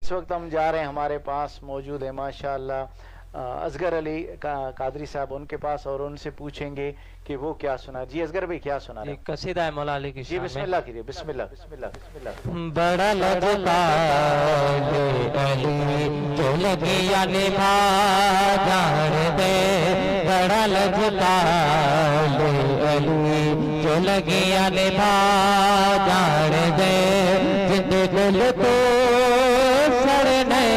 اس وقت ہم جا رہے ہیں، ہمارے پاس موجود ہے ماشاءاللہ اصغر علی قادری صاحب، ان کے پاس اور ان سے پوچھیں گے کہ وہ کیا سنا۔ جی اصغر بھائی کیا سنا رہے ہیں؟ قصیدہ ہے مولا علی کی جی شان بسم میں۔ اللہ کیجئے، بسم اللہ بسم اللہ بسم اللہ۔ بڑا لگتا یہ علی جو لگیا نبھا جان دے، بڑا لگتا یہ علی جو لگیا نبھا جان دے، جد گل تو سڑنے،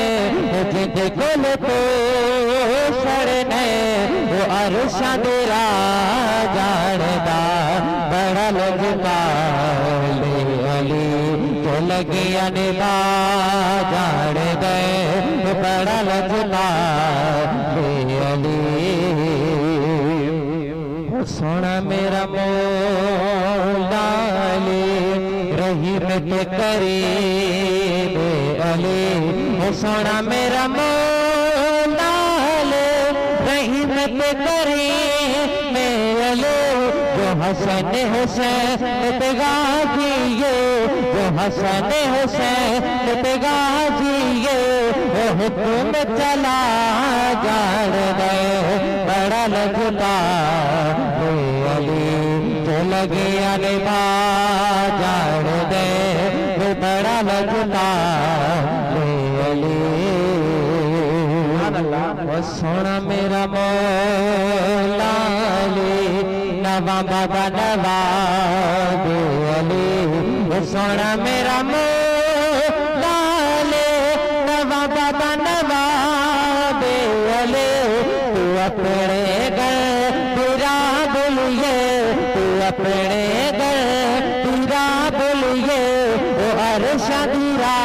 جد گل تو سڑنے، وہ عرشاں دیرا جاندہ، بڑا لگتا علی جو لگیا نبھا جان دے، بڑا لگتا علی۔ سونا میرا مولا علی رحیم تے قریب علی، سونا میرا مولا علی رحیم تے قریب علی، جو حسن حسین پہ غازیے، جو حسن حسین پہ غازیے، وہ حکم چلا جان دے، بڑا لگتا علی جو لگیا نبھا جان دے، بڑا لگتا علی۔ سونا میرا مولا علی نواں بابا نواب علی، سونا میرا مولا علی نواں بابا نواب علی، تو اپنے گھر پورا بولیے، تو اپنے گھر پورا بولیے، وہ عرشاں دیرا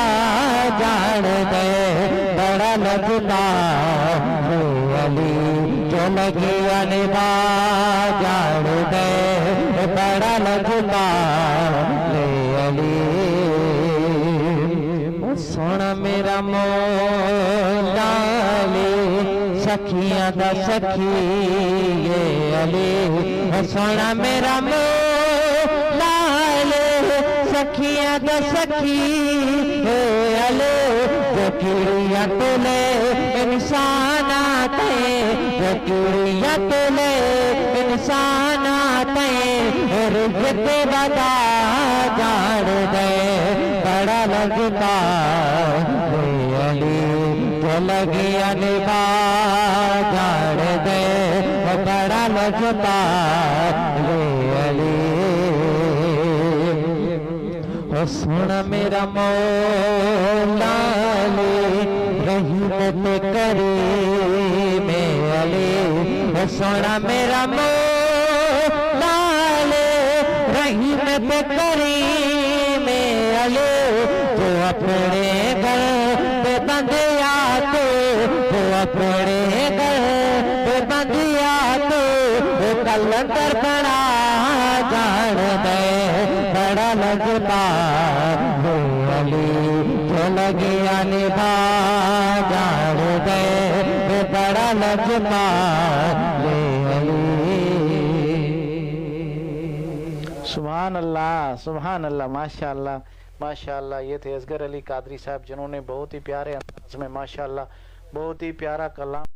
جان دے، بڑا لگتا علی جو لگیا نبھا جان دے، بڑا لگتا علی۔ سونا میرا مولا علی سکھیاں دا سکھی علی، سونا میرا مولا علی سکھیاں دا سکھی علی، جو کیڑیاں تلے انسان آتے، جو کیڑیاں تلے انسان آتے، رزق بدا جان دے، بڑا لگتا علی جو لگیا نبھا جان دے، بڑا لگتا علی۔ سونا میرا مولا علی رحیم تے کریم علی، سونا میرا مولا علی رحیم تے کریم علی، تو اپنے گھر پہ بندیا تو، تو اپنے گھر پہ بندیا تو، کلندر بنا جان دے، بڑا لگتا علی جو لگیا نبھا جان دے، بڑا لگتا علی۔ سبحان اللہ سبحان اللہ، ماشاءاللہ ماشاءاللہ۔ یہ تھے اصغر علی قادری صاحب، جنہوں نے بہت ہی پیارے انداز میں ماشاءاللہ بہت ہی پیارا کلام